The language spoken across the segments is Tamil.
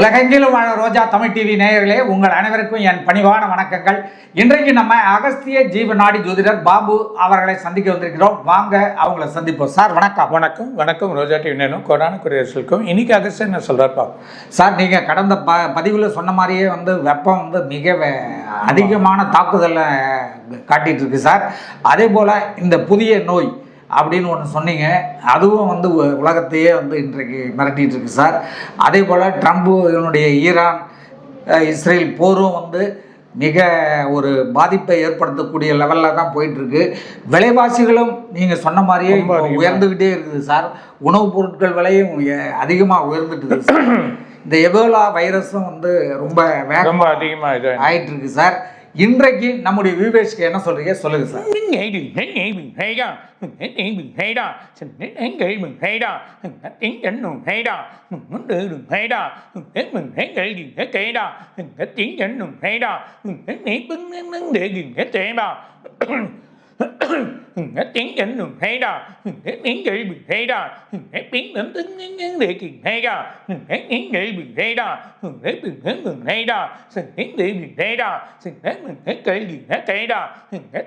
உலகெங்கிலும் வாழ ரோஜா தமிழ் டிவி நேயர்களே, உங்கள் அனைவருக்கும் என் பணிவான வணக்கங்கள். இன்றைக்கு நம்ம அகஸ்திய ஜீவநாடி ஜோதிடர் பாபு அவர்களை சந்திக்க வந்திருக்கிறோம். வாங்க அவங்கள சந்திப்போம். சார் வணக்கம். வணக்கம் வணக்கம். ரோஜா டிவி நேனும் கொரோனா குரியர்ஸுக்கும் இன்னைக்கு அகஸ்திய என்ன சொல்கிறார்ப்பா சார்? நீங்கள் கடந்த பதிவில் சொன்ன மாதிரியே வெப்பம் மிக அதிகமான தாக்குதலை காட்டிகிட்டு இருக்கு சார். அதே போல் இந்த புதிய நோய் அப்படின்னு ஒன்று சொன்னீங்க, அதுவும் உலகத்தையே இன்றைக்கு மிரட்டிகிட்டு இருக்கு சார். அதே போல் ட்ரம்ப்புடைய ஈரான் இஸ்ரேல் போரும் மிக ஒரு பாதிப்பை ஏற்படுத்தக்கூடிய லெவலில் தான் போயிட்டுருக்கு. விலைவாசிகளும் நீங்கள் சொன்ன மாதிரியே உயர்ந்துக்கிட்டே இருக்குது சார். உணவுப் பொருட்கள் விலையும் அதிகமாக உயர்ந்துட்டு சார். இந்த எபோலா வைரஸும் ரொம்ப வேகமாக அதிகமாக ஆயிட்டு இருக்கு சார். இன்றைக்கு நம்முடைய விவேஷ்க்கு என்ன சொல்றீங்க, சொல்லுங்க sir. tiếng dẫn đường hay đó, tiếng gửi bị hay đó, tiếng đến tiếng để kỳ hay đó, tiếng gửi bị hay đó, tiếng hay đó, tiếng để bị hay đó, tiếng cây gì hết cây đó,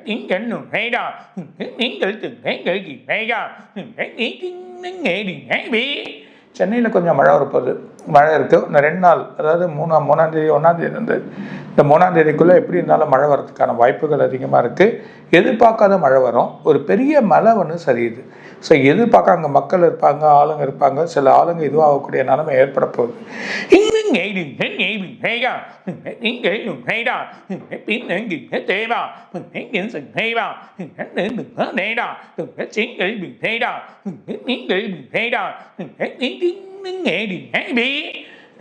tiếng dẫn đường hay đó, tiếng gửi từng gửi gì hay đó, tiếng nghe gì hay bị. சென்னையில் கொஞ்சம் மழை வரப்போகுது. மழை இருக்குது. இந்த 2 நாள், அதாவது 3ஆம் தேதி 1ஆம் தேதி இந்த 3ஆம் தேதிக்குள்ளே எப்படி இருந்தாலும் மழை வரதுக்கான வாய்ப்புகள் அதிகமாக இருக்குது. எதிர்பார்க்காத மழை வரும். ஒரு பெரிய மழை சரியுது. ஸோ எதிர்பார்க்க அங்கே மக்கள் இருப்பாங்க, ஆளுங்க இருப்பாங்க. சில ஆளுங்க இதுவும் ஆகக்கூடிய நிலைமை ஏற்பட போகுது.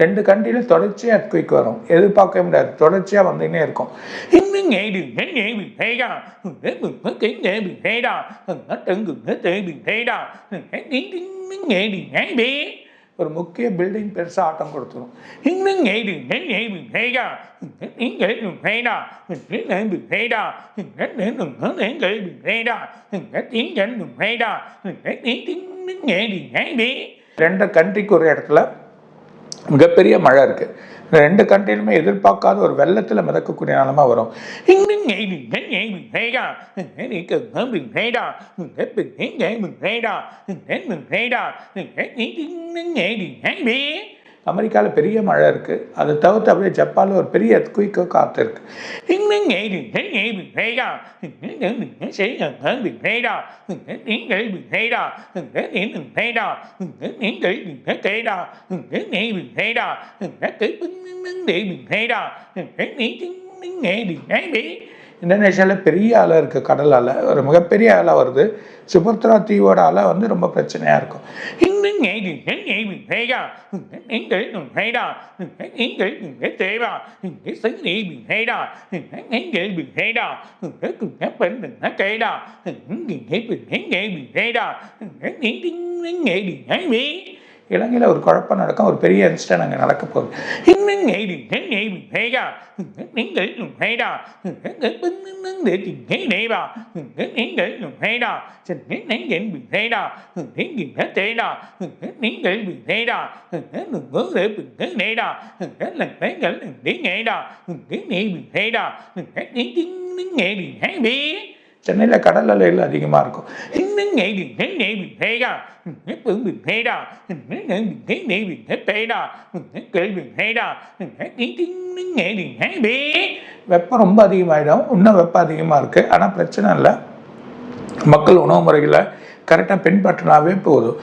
ரெண்டு கண்ட்ரியில் தொடர்ச்சியாக எர்த்குவேக் வரும். எதிர்பார்க்க முடியாது. தொடர்ச்சியாக வந்துன்னே இருக்கும். ஒரு முக்கிய பில்டிங் பெருசாக ஆட்டம் கொடுத்துரும். ரெண்டு கண்ட்ரிக்கு ஒரு இடத்துல மிகப்பெரிய மழை இருக்குது. 2 கண்ட்ரிலுமே எதிர்பார்க்காத ஒரு வெள்ளத்தில் மிதக்கக்கூடிய நிலைமை வரும். அமெரிக்காவில் பெரிய மழை இருக்குது. அதை தவிர்த்து அப்படியே ஜப்பானில் ஒரு பெரிய எர்த்குவேக் காற்று இருக்குது. இந்தோனேஷியாவில் பெரிய அலை இருக்குது. கடல் அலை, ஒரு மிகப்பெரிய அலை வருது. சுமத்ரா தீவோட அலை ரொம்ப பிரச்சனையாக இருக்கும். இலங்கையில் ஒரு குழப்பம் நடக்கும். ஒரு பெரிய இன்சிடென்ட் அங்கே நடக்க போகுது. சென்னையில் கடல் அலைகள் அதிகமாக இருக்கும். வெப்பம் ரொம்ப அதிகமாகிடும். இன்னும் வெப்பம் அதிகமாக இருக்குது. ஆனால் பிரச்சனை இல்லை. மக்கள் உணவு முறைகளை கரெக்டாக பின்பற்றினாவே போதும்.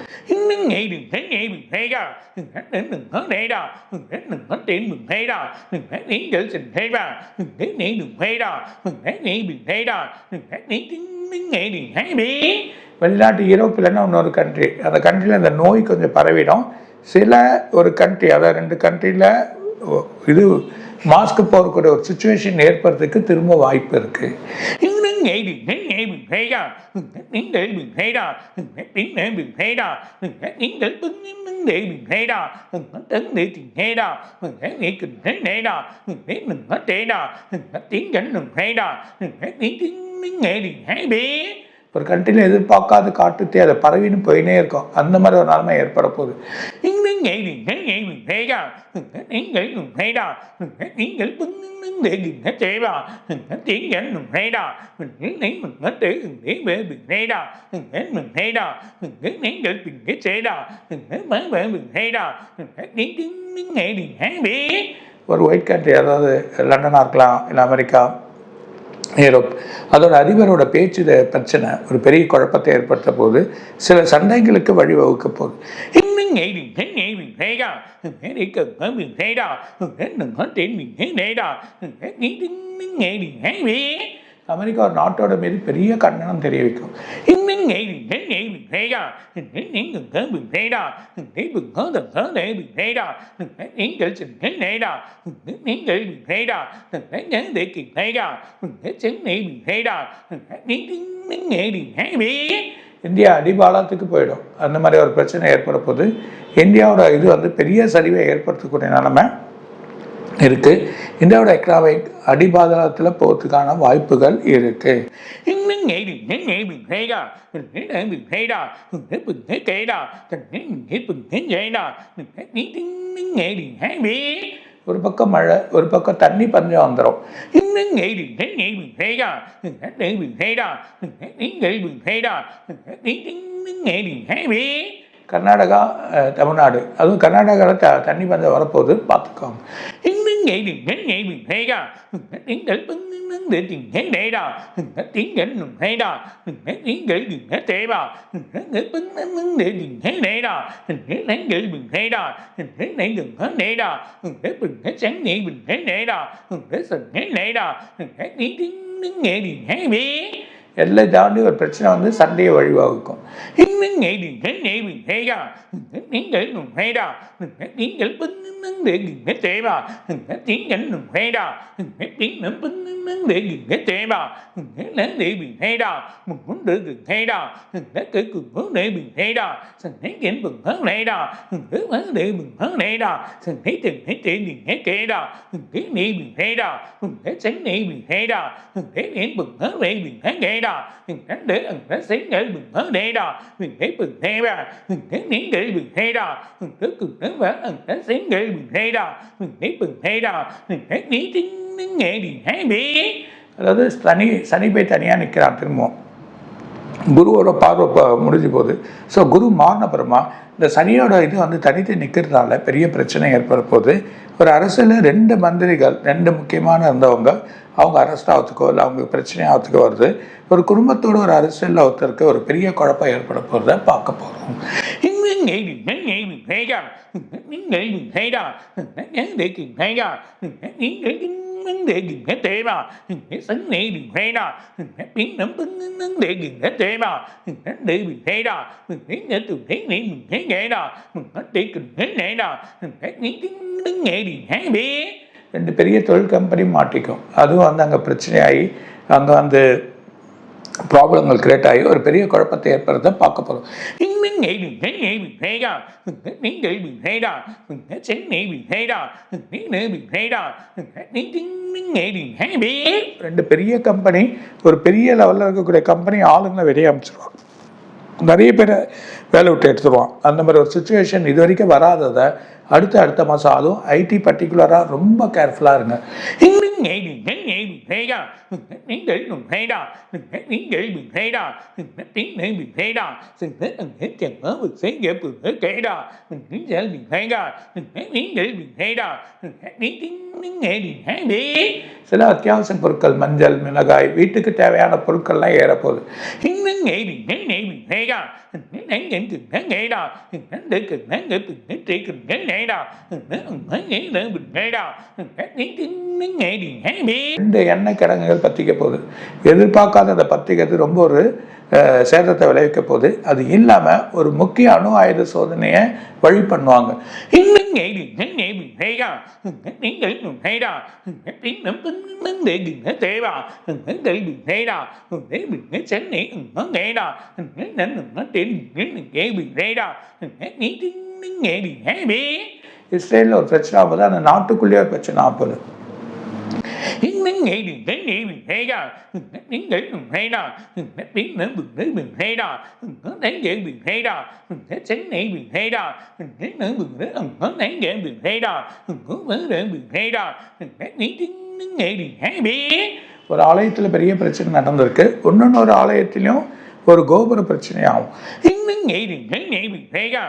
வெளிநாட்டு யூரோப்பில்னா இன்னொரு கண்ட்ரி, அந்த கண்ட்ரியில் அந்த நோய் கொஞ்சம் பரவிடும். சில ஒரு கண்ட்ரி, அதாவது 2 கண்ட்ரியில் இது மாஸ்க் போகக்கூடிய ஒரு சுச்சுவேஷன் ஏற்படுறதுக்கு திரும்ப வாய்ப்பு இருக்குது. ஒரு கண்ட்ரியில் எதிர்பார்க்காத காட்டுத்தீ அதை பரவின்னு போயினே இருக்கும். அந்த மாதிரி ஒரு நிலைமை ஏற்பட போகுது. ஒரு ஒயிட் கண்ட்ரி, அதாவது லண்டனாக இருக்கலாம், இல்லை அமெரிக்கா, யூரோப், அதோட அதிபரோட பேச்சு பிரச்சனை ஒரு பெரிய குழப்பத்தை ஏற்படுத்த போது, சில சண்டைகளுக்கு வழிவகுக்க போகுது. அமெரிக்கா ஒரு நாட்டோட மீது பெரிய கண்டனம் தெரிவிக்கும். இந்தியா அடிபாலத்துக்கு போயிடும். அந்த மாதிரி ஒரு பிரச்சனை ஏற்பட போது இந்தியாவோட இது பெரிய சரிவை ஏற்படுத்தக்கூடிய நிலைமை இருக்கு. இந்தியாவோட எக்கனாமிக் அடிபாதளத்தில் போகிறதுக்கான வாய்ப்புகள் இருக்கு. ஒரு பக்கம் மழை, ஒரு பக்கம் தண்ணி பஞ்சம் வந்துடும். கர்நாடகா, தமிழ்நாடு, அதுவும் கர்நாடகாவில் தண்ணி பஞ்சம் வரப்போகுது, பார்த்துக்கோங்க. எல்லை தாண்டி ஒரு பிரச்சனை சண்டையை வழிவகுக்கும். அதாவது சனி போய் தனியாக நிற்கிறான். திரும்பவும் குருவோட பார்வை முடிஞ்சு போகுது. ஸோ குரு மாறின அப்புறமா இந்த சனியோட தனித்து நிற்கிறதுனால பெரிய பிரச்சனை ஏற்பட போகுது. ஒரு அரசியலில் 2 மந்திரிகள், 2 முக்கியமான இருந்தவங்க, அவங்க அரெஸ்ட் ஆகிறதுக்கோ இல்லை அவங்களுக்கு பிரச்சனை ஆகிறதுக்கோ வருது. ஒரு குடும்பத்தோட ஒரு அரசியலில் ஒருத்தருக்கு ஒரு பெரிய குழப்பம் ஏற்பட போகிறத பார்க்க போகிறோம். ரெண்டு பெரிய தொழில் கம்பெனி மாட்டிக்கும். அதுவும் அங்கே பிரச்சனையாகி அங்கே ப்ராப்ளங்கள் கிரியேட் ஆகி ஒரு பெரிய குழப்பத்தை ஏற்படுறத பார்க்க போகிறோம். ரெண்டு பெரிய கம்பெனி, ஒரு பெரிய லெவலில் இருக்கக்கூடிய கம்பெனி ஆளுங்களை வெளியே அமைச்சிருவாங்க. நிறைய பேரை வேலை விட்டு எடுத்துருவான். அந்த மாதிரி ஒரு சுச்சுவேஷன் இது வரைக்கும் வராததை அடுத்த மாதம், அதுவும் ஐடி பர்டிகுலராக ரொம்ப கேர்ஃபுல்லாக இருங்க. சில அத்தியாவசிய பொருட்கள், மஞ்சள், மிளகாய், வீட்டுக்கு தேவையான பொருட்கள்லாம் ஏறப்போகுது. ரெண்டு எண்ணெய் கிடங்குகள் பற்றிக்க போகுது. எதிர்பார்க்காத அந்த பத்திரிக்கிறது ரொம்ப ஒரு சேதத்தை விளைவிக்க போகுது. அது இல்லாமல் ஒரு முக்கிய அணு ஆயுத சோதனையை வழி பண்ணுவாங்க. இஸ்ரேலில் ஒரு பிரச்சனை ஆகும்போது அந்த நாட்டுக்குள்ளேயே ஒரு பிரச்சனை ஆகுது. ngày đừng đến ngày mình hay ra đến ngày mình hay ra đến đến mình hay ra đến ngày mình hay ra đến sáng ngày mình hay ra đến đến mình đến đến ngày mình hay ra đến mình hay ra đến ngày mình hay biết. ஒரு ஆலயத்தில் பெரிய பிரச்சனை நடந்திருக்கு, இன்னொன்று ஆலயத்திலையும் ஒரு கோபுர பிரச்சனை ஆகும். இன்னும் ngày mình hay ra đến ngày mình hay ra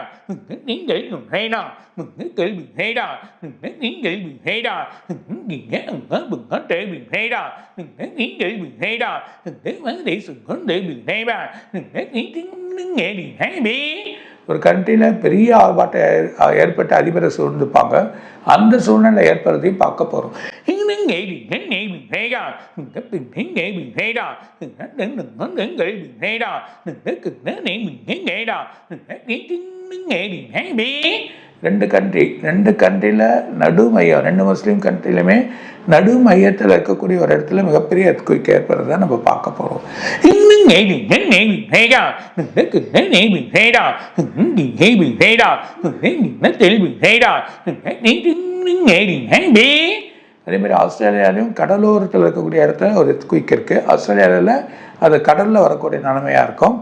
cái mình hay ra đến ngày mình hay ra gì nghe mình có thể mình hay ra đến ngày mình hay ra đến vấn đề sự vấn đề mình hay ra đến ngày mình hay biết. ஒரு கண்ட்ரியில் பெரிய ஆர்ப்பாட்டம் ஏற்பட்ட அதிபரை சூழ்ந்துப்பாங்க, அந்த சூழ்நிலை ஏற்படுறதையும் பார்க்க போகிறோம். இன்னும் ngày mình hay ra đến ngày mình hay ra đến ngày mình hay ra đến cực đến ngày mình hay ra đến ngày mình hay biết. ரெண்டு கண்ட்ரியில் நடு மையம், ரெண்டு முஸ்லீம் கண்ட்ரிலுமே நடு மையத்தில் இருக்கக்கூடிய ஒரு இடத்துல மிகப்பெரிய எர்த்குயிக் ஏற்படுறத நம்ம பார்க்க போகிறோம். இன்னும் ngày mình hay ra đến cực đến ngày mình hay ra đến ngày mình hay ra đến mình hay ra đến ngày mình hay biết. அதேமாதிரி ஆஸ்திரேலியாலையும் கடலோரத்தில் இருக்கக்கூடிய இடத்துல ஒரு எர்த்குயிக் இருக்குது. ஆஸ்திரேலியாவில் அது கடலில் வரக்கூடிய நிலைமையாக இருக்கும்,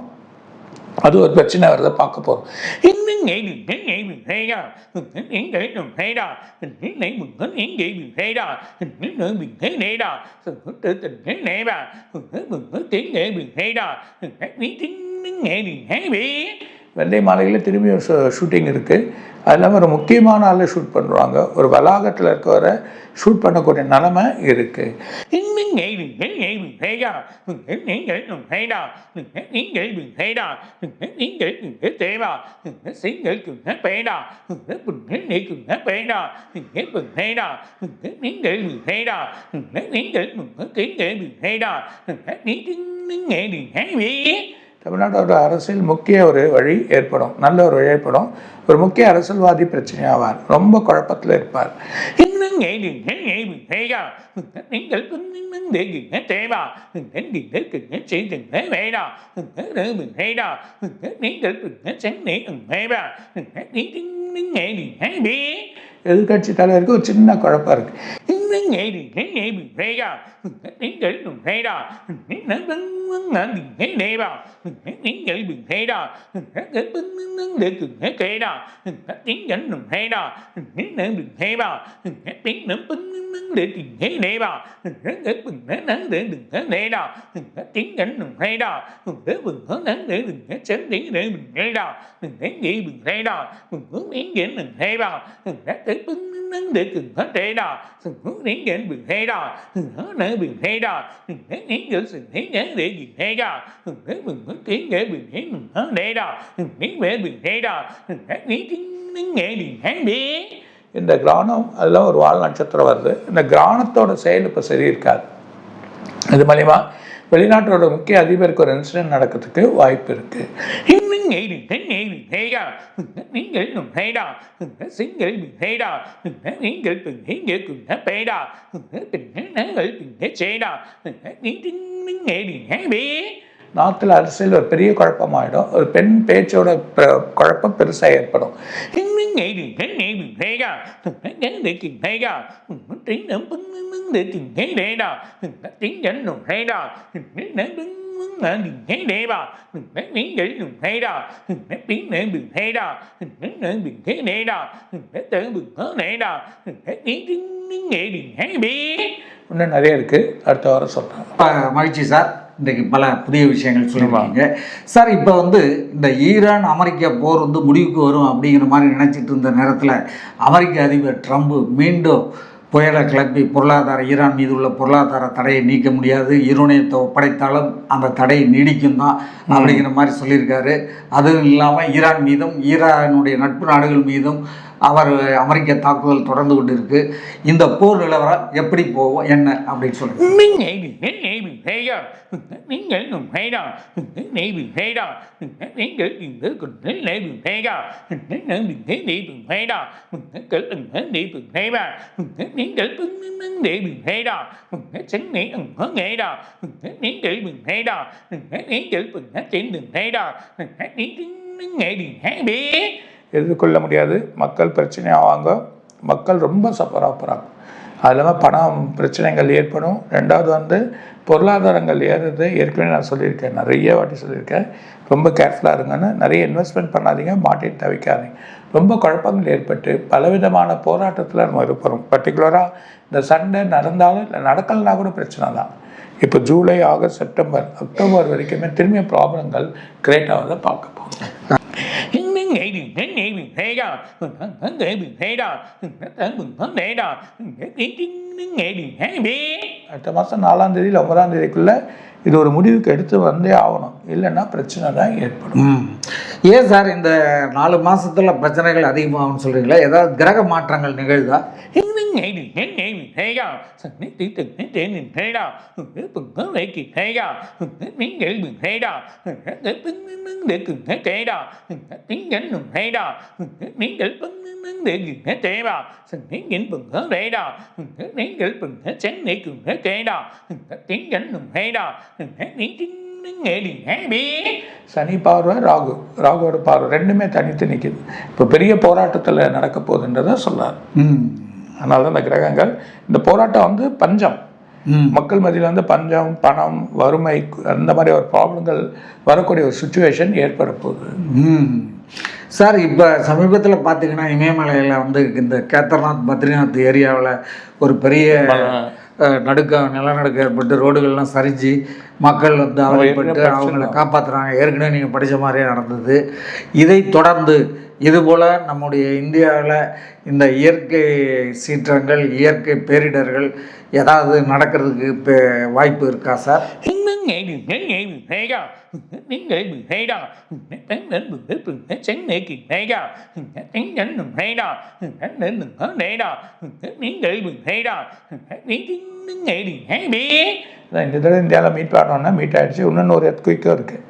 அது ஒரு பிரச்சனை வரதை பார்க்க போகிறோம். இன்னும் ngày mình hay ra đến ngày mình hay ra đến ngày mình có đến ngày mình hay ra đến ngày mình hay ra tự tình thế này bà mình có đến ngày mình hay ra đến ngày mình hay biết. வெள்ளை மாளிகையில் திரும்பி ஷூட்டிங் இருக்குது. அது இல்லாமல் ஒரு முக்கியமான ஆளில் ஷூட் பண்ணுறாங்க, ஒரு வளாகத்தில் இருக்கவரை ஷூட் பண்ணக்கூடிய நிலைமை இருக்குது. இன்னும் ngày mình hay ra đến ngày mình hay ra đến ngày mình hay ra đến ngày mình hay tế bà đến ngày mình hay tế ra đến ngày mình hay tế ra đến ngày mình hay ra đến ngày mình hay ra đến ngày mình có đến ngày mình hay ra đến ngày mình hay biết. தமிழ்நாட்டோட அரசியல் முக்கிய ஒரு வழி ஏற்படும், நல்ல ஒரு வழி ஏற்படும். ஒரு முக்கிய அரசியல்வாதி பிரச்சனையாவார், ரொம்ப குழப்பத்தில் இருப்பார். இன்னும் ngày mình hay ra đến ngày mình để gì hết tế bà đến gì hết cái chỉ từng thế vậy đó đến mình hay đó đến ngày mình sáng đến hay bà đến ngày mình hay biết. எதிர்கட்சி தலைவருக்கு ஒரு சின்ன குழப்பம் இருக்கு. இன்னும் ngày mình hay ra đến ngày mình hay ra đến ngày này bà đến ngày mình hay ra đến để từng thế kệ đó đến ngày mình hay ra đến ngày mình hay bà đến năm để từng thế này bà đến ngày mình để đừng thế này đó đến ngày mình hay ra để mình có nắng để đừng thế sáng đến để mình hay ra đến ngày mình hay ra mình hướng đến ngày mình hay bà để bưng để từng hết thế đó hướng đến ngày mình hay ra nơi mình hay ra đến những sự thấy nhớ để gì hay ra để mình có tiếng để mình thấy mình hết đây đó đến mẹ mình hay ra đến ngày mình hay biết. இந்த கிரானம் அதெல்லாம் ஒரு வால் நட்சத்திரம் வருது. இந்த கிரானத்தோட செயல் இப்போ சரி இருக்காது. இது மூலிமா வெளிநாட்டோட முக்கிய அதிபருக்கு ஒரு இன்சிடென்ட் நடக்கிறதுக்கு வாய்ப்பு இருக்குது. இன்னும் ngày mình hay ra đến ngày mình hay ra đến ngày mình hay ra đến ngày mình hay ngày mình hay bê ra đến ngày mình hay chế ra đến ngày mình hay biết. நாட்டில் அரசியல் ஒரு பெரிய குழப்பமாயிடும், ஒரு பெண் பேச்சோட குழப்பம் பெருசாக ஏற்படும். இன்னும் ngày mình hay ra đến để mình hay ra đến để mình hay đây đó đến ngày mình hay ra đến mình hay đây bà đến ngày mình hay ra đến ngày mình hay ra đến ngày mình hay đây đó đến mình có đây đó đến ngày mình hay biết. இன்னும் நிறைய இருக்குது, அடுத்த வாரம் சொல்கிறேன். மகிழ்ச்சி சார், இன்றைக்கு பல புதிய விஷயங்கள் சொல்லியிருக்காங்க சார். இப்போ வந்து இந்த ஈரான் அமெரிக்கா போர் வந்து முடிவுக்கு வரும் அப்படிங்கிற மாதிரி நினச்சிட்டு இருந்த நேரத்தில் அமெரிக்க அதிபர் ட்ரம்ப் மீண்டும் புயலை கிளப்பி ஈரான் மீது உள்ள பொருளாதார தடையை நீக்க முடியாது, யுரேனியத்தை ஒப்படைத்தாலும் அந்த தடை நீடிக்கும் தான் அப்படிங்கிற மாதிரி சொல்லியிருக்காரு. அதுவும் இல்லாமல் ஈரான் மீதும் ஈரானுடைய நட்பு நாடுகள் மீதும் அவர் அமெரிக்க தாக்குதல் தொடர்ந்து கொண்டு இருக்கு. இந்த போர் நிலவரம் எப்படி போகும் என்ன அப்படின்னு சொல்லுங்க. எதிர்கொள்ள முடியாது, மக்கள் பிரச்சனை ஆவாங்க, மக்கள் ரொம்ப சஃபராக போகிறாங்க. அது இல்லாமல் பணம் பிரச்சனைகள் ஏற்படும். ரெண்டாவது வந்து பொருளாதாரங்கள் ஏறுறது. ஏற்கனவே நான் சொல்லியிருக்கேன், நிறைய வாட்டி சொல்லியிருக்கேன், ரொம்ப கேர்ஃபுல்லாக இருங்கன்னு. நிறைய இன்வெஸ்ட்மெண்ட் பண்ணாதீங்க, மாட்டின்னு தவிக்காதீங்க. ரொம்ப குழப்பங்கள் ஏற்பட்டு பலவிதமான போராட்டத்தில் நம்ம இருப்போம். பர்டிகுலராக இந்த சண்டை நடந்தாலும் இல்லை நடக்கலைன்னா கூட பிரச்சனை தான். இப்போ ஜூலை, ஆகஸ்ட், செப்டம்பர், அக்டோபர் வரைக்குமே திரும்பிய ப்ராப்ளங்கள் கிரியேட் ஆகிறத பார்க்க போகிறோம். அடுத்த மாதம் 4ஆம் தேதி இல்லை 9ஆம் தேதிக்குள்ளே இது ஒரு முடிவுக்கு எடுத்து வந்தே ஆகணும், இல்லைன்னா பிரச்சனை தான் ஏற்படும். ஏன் சார் இந்த 4 மாதத்தில் பிரச்சனைகள் அதிகமாகும்னு சொல்கிறீங்களா? ஏதாவது கிரக மாற்றங்கள் நிகழ்தா? சனி பார்வை, ராகுவோட பார்வை ரெண்டுமே தனித்து நிற்குது. இப்போ பெரிய போராட்டத்தில் நடக்க போகுதுன்றதை சொல்றாரு. அதனால தான் இந்த கிரகங்கள், இந்த போராட்டம் வந்து பஞ்சம், மக்கள் மத்தியில் வந்து பஞ்சம், பணம், வறுமை, அந்த மாதிரி ஒரு ப்ராப்ளங்கள் வரக்கூடிய ஒரு சுச்சுவேஷன் ஏற்பட போகுது. சார் இப்போ சமீபத்தில் பார்த்தீங்கன்னா இமயமலையில் வந்து இந்த கேதார்நாத், பத்ரிநாத் ஏரியாவில் ஒரு பெரிய நிலநடுக்கம் ஏற்பட்டு ரோடுகள்லாம் சரிஞ்சு மக்கள் வந்து அவதிப்பட்டு அவங்கள காப்பாற்றுறாங்க. ஏற்கனவே நீங்கள் படித்த மாதிரியே நடந்தது. இதை தொடர்ந்து இதுபோல் நம்முடைய இந்தியாவில் இந்த இயற்கை சீற்றங்கள், இயற்கை பேரிடர்கள் ஏதாவது நடக்கிறதுக்கு வாய்ப்பு இருக்கா சார்? இந்த தடவை இந்தியாவில் மீட் ஆனோன்னா மீட் ஆகிடுச்சு. இன்னொன்று ஒரு எர்த்குயிக்கும் இருக்குது.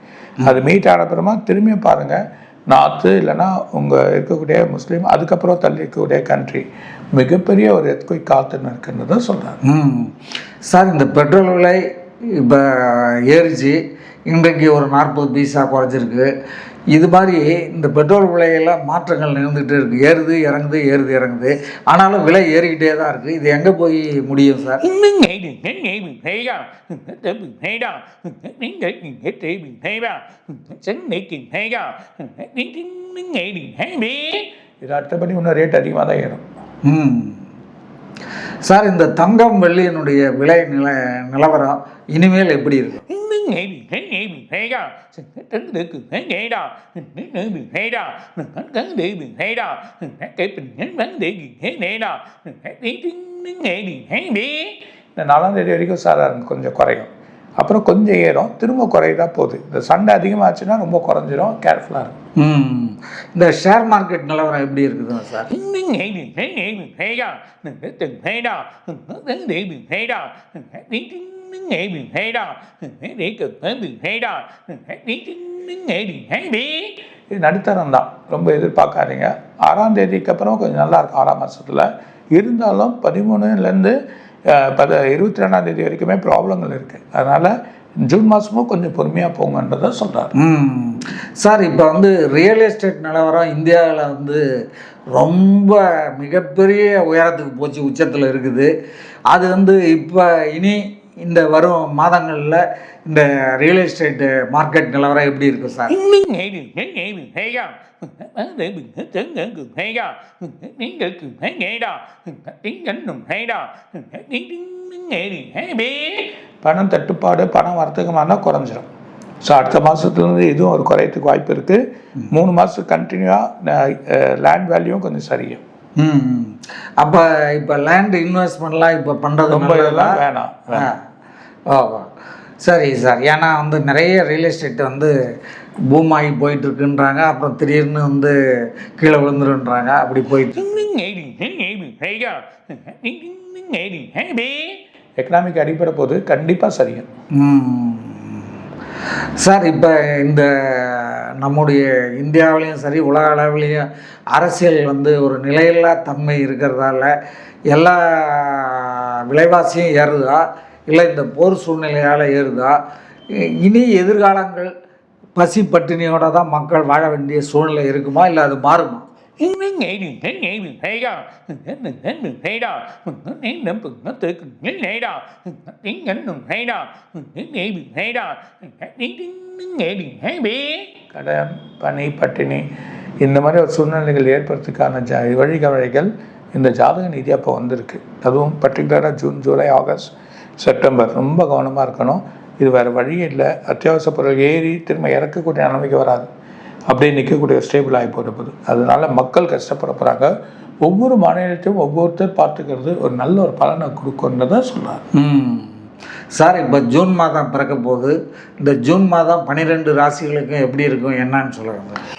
அது மீட் ஆன அப்புறமா திரும்பியும் பாருங்கள், நார்த்து இல்லைன்னா உங்கள் இருக்கக்கூடிய முஸ்லீம், அதுக்கப்புறம் தள்ளி இருக்கக்கூடிய கண்ட்ரி மிகப்பெரிய ஒரு எர்த்குயிக் காத்துன்னு இருக்குன்னு தான் சொல்கிறாங்க. சார் இந்த பெட்ரோல் விலை இப்போ ஏறிச்சு, இன்றைக்கு ஒரு 40 பைசா குறைஞ்சிருக்கு. இது மாதிரி இந்த பெட்ரோல் விலையெல்லாம் மாற்றங்கள் நிகழ்ந்துகிட்டே இருக்குது. ஏறுது இறங்குது, ஏறுது இறங்குது. ஆனாலும் விலை ஏறிக்கிட்டே தான் இருக்குது. இது எங்கே போய் முடியும் சார்? இது அடுத்தபடி இன்னும் ரேட் அதிகமாக தான் ஏறும். சார் இந்த தங்கம், வெள்ளியினுடைய விலை நிலவரம் இனிமேல் எப்படி இருக்கும்? இந்த 4ஆம் தேதி வரைக்கும் சாதாரண கொஞ்சம் குறையும், அப்புறம் கொஞ்சம் ஏறும், திரும்ப குறையதா போகுது. இந்த சண்டை அதிகமாச்சுன்னா ரொம்ப குறைஞ்சிரும், கேர்ஃபுல்லாக இருக்கும். இந்த ஷேர் மார்க்கெட் நிலவரம் எப்படி இருக்குதுங்க சார்? இது நடுத்தரம் தான், ரொம்ப எதிர்பார்க்காதீங்க. 6ஆம் தேதிக்கு அப்புறம் கொஞ்சம் நல்லா இருக்கும். 6ஆம் மாதத்தில் இருந்தாலும் 13லேருந்து 22ஆம் தேதி வரைக்குமே ப்ராப்ளங்கள் இருக்குது. அதனால் ஜூன் மாதமும் கொஞ்சம் பொறுமையாக போங்கன்றதை சொல்கிறார். சார் இப்போ வந்து ரியல் எஸ்டேட் நிலவரம் இந்தியாவில் வந்து ரொம்ப மிகப்பெரிய உயரத்துக்கு போச்சு, உச்சத்தில் இருக்குது. அது வந்து இப்போ இனி இந்த வரும் மாதங்களில் இந்த ரியல் எஸ்டேட் மார்க்கெட் நிலவரம் எப்படி இருக்கும் சார்? பணம் தட்டுப்பாடு, பணம் வர்த்தகமாக இருந்தால் குறைஞ்சிரும். ஸோ அடுத்த மாதத்துலேருந்து இதுவும் ஒரு குறையத்துக்கு வாய்ப்பு இருக்குது. 3 மாதத்துக்கு கண்டினியூவாக லேண்ட் வேல்யூவும் கொஞ்சம் சரியும். அப்போ இப்போ லேண்ட் இன்வெஸ்ட்மெண்ட்லாம் இப்போ பண்ணுறது ரொம்ப இதெல்லாம் வேணாம். ஓ சரி சார். ஏன்னா வந்து நிறைய ரியல் எஸ்டேட் வந்து பூமாகி போயிட்டுருக்குன்றாங்க, அப்புறம் திடீர்னு வந்து கீழே விழுந்துருன்றாங்க, அப்படி போயிட்டு எக்கனாமிக் அடிப்படை போது கண்டிப்பாக சரியும். சார் இப்போ இந்த நம்முடைய இந்தியாவிலையும் சரி உலக அளவிலையும் அரசியல் வந்து ஒரு நிலையில்லா தன்மை இருக்கிறதால எல்லா விலைவாசியும் ஏறுதா, இல்லை இந்த போர் சூழ்நிலையால் ஏறுதா? இனி எதிர்காலங்கள் பசி பட்டினியோடு தான் மக்கள் வாழ வேண்டிய சூழ்நிலை இருக்குமா, இல்லை அது மாறுமா? கடன், பனி, பட்டினி இந்த மாதிரி ஒரு சூழ்நிலைகள் ஏற்படுறதுக்கான வழிகள் இந்த ஜாதக நீதி அப்போ வந்திருக்கு. அதுவும் பர்டிகுலராக ஜூன், ஜூலை, ஆகஸ்ட், செப்டம்பர் ரொம்ப கவனமாக இருக்கணும். இது வேறு வழியே இல்லை. அத்தியாவசிய பொருள் ஏறி திரும்ப இறக்கக்கூடிய நிலைமைக்கு வராது, அப்படியே நிற்கக்கூடிய ஸ்டேபிள் ஆகி போகிறது. அதனால மக்கள் கஷ்டப்பட போகிறாங்க. ஒவ்வொரு மாநிலத்தையும் ஒவ்வொருத்தர் பார்த்துக்கிறது ஒரு நல்ல ஒரு பலனை கொடுக்குன்றதை சொல்கிறார். சார், இப்போ ஜூன் மாதம் பிறக்க போது இந்த ஜூன் மாதம் 12 ராசிகளுக்கும் எப்படி இருக்கும் என்னன்னு சொல்லுங்கள் சார்.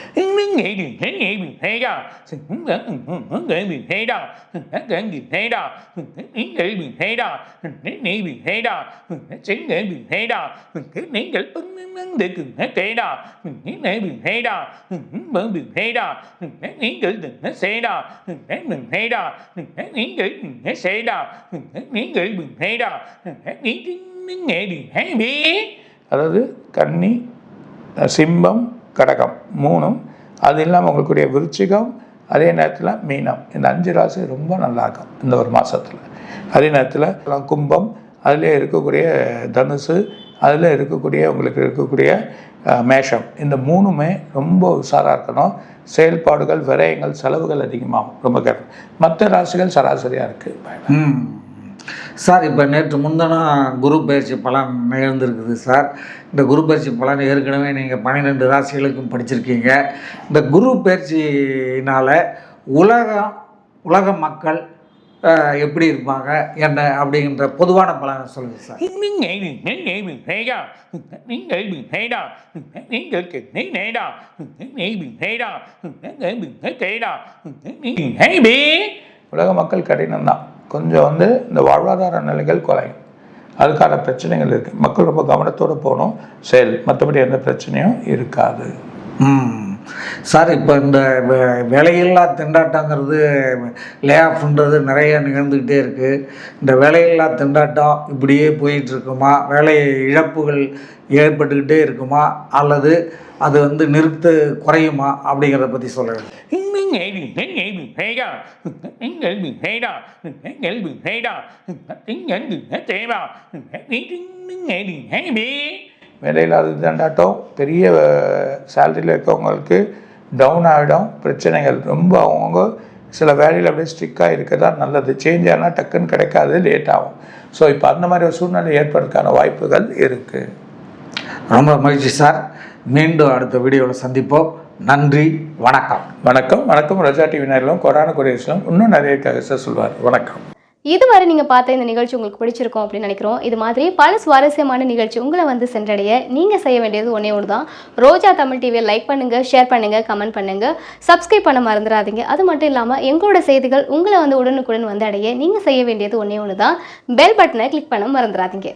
அதாவது கன்னி, சிம்மம், கடகம் 3, அது இல்லாமல் உங்களுக்குரிய விருச்சிகம், அதே நேரத்தில் மீனம், இந்த 5 ராசி ரொம்ப நல்லா இருக்கும் இந்த ஒரு மாதத்தில். அதே நேரத்தில் கும்பம், அதில் இருக்கக்கூடிய தனுசு, அதில் இருக்கக்கூடிய உங்களுக்கு இருக்கக்கூடிய மேஷம், இந்த 3மே ரொம்ப உஷாராக இருக்கணும். செயல்பாடுகள், விரயங்கள், செலவுகள் அதிகமாகும். ரொம்ப கேட்கும். மற்ற ராசிகள் சராசரியாக இருக்குது. சார், இப்போ நேற்று முன்தினம் குரு பயிற்சி பலன் நிகழ்ந்திருக்குது சார். இந்த குரு பயிற்சி பலன் ஏற்கனவே நீங்கள் 12 ராசிகளுக்கும் படிச்சிருக்கீங்க. இந்த குரு பயிற்சினால் உலக மக்கள் எப்படி இருப்பாங்க என்ன அப்படிங்கிற பொதுவான பலனை சொல்லுங்கள் சார். உலக மக்கள் கடினம்தான். கொஞ்சம் இந்த வாழ்வாதார நிலைகள் குறையும். அதுக்கான பிரச்சனைகள் இருக்குது. மக்கள் ரொம்ப கவனத்தோடு போகணும். மற்றபடி எந்த பிரச்சனையும் இருக்காது. சார், இப்போ இந்த வேலையில்லா திண்டாட்டங்கிறது, லே ஆஃப்ன்றது நிறைய நிகழ்ந்துக்கிட்டே இருக்குது. இந்த வேலையில்லா திண்டாட்டம் இப்படியே போயிட்டுருக்குமா, வேலை இழப்புகள் ஏற்பட்டுக்கிட்டே இருக்குமா, அல்லது அது குறையுமா அப்படிங்கிறத பற்றி சொல்லுங்கள். வேலையில்லாத திண்டாட்டம் பெரிய சேலரியில் இருக்கவங்களுக்கு டவுன் ஆகிடும். பிரச்சனைகள் ரொம்ப அவங்க சில வேலையில் அப்படியே ஸ்ட்ரிக்டாக இருக்கிறதா நல்லது. சேஞ்ச் ஆனால் டக்குன்னு கிடைக்காது, லேட் ஆகும். ஸோ இப்போ அந்த மாதிரி ஒரு சூழ்நிலை ஏற்படுறதுக்கான வாய்ப்புகள் இருக்குது. ரொம்ப மகிழ்ச்சி சார். மீண்டும் அடுத்த வீடியோவில் சந்திப்போம். நன்றி, வணக்கம். வணக்கம். வணக்கம். ரஜா டிவி நேரிலும் கொரோனா கொரியர்ஸ்லும் இன்னும் நிறைய சார் சொல்வார். வணக்கம். இதுவரை நீங்கள் பார்த்த இந்த நிகழ்ச்சி உங்களுக்கு பிடிச்சிருக்கும் அப்படின்னு நினைக்கிறோம். இது மாதிரி பல சுவாரஸ்யமான நிகழ்ச்சி உங்களை சென்றடைய நீங்கள் செய்ய வேண்டியது ஒன்றே ஒன்று தான். ரோஜா தமிழ் டிவியை லைக் பண்ணுங்கள், ஷேர் பண்ணுங்கள், கமெண்ட் பண்ணுங்கள், சப்ஸ்கிரைப் பண்ண மறந்துடாதீங்க. அது மட்டும் இல்லாமல் எங்களோட செய்திகள் உங்களை உடனுக்குடன் அடைய நீங்கள் செய்ய வேண்டியது ஒன்றே ஒன்று தான். பெல் பட்டனை கிளிக் பண்ண மறந்துடாதீங்க.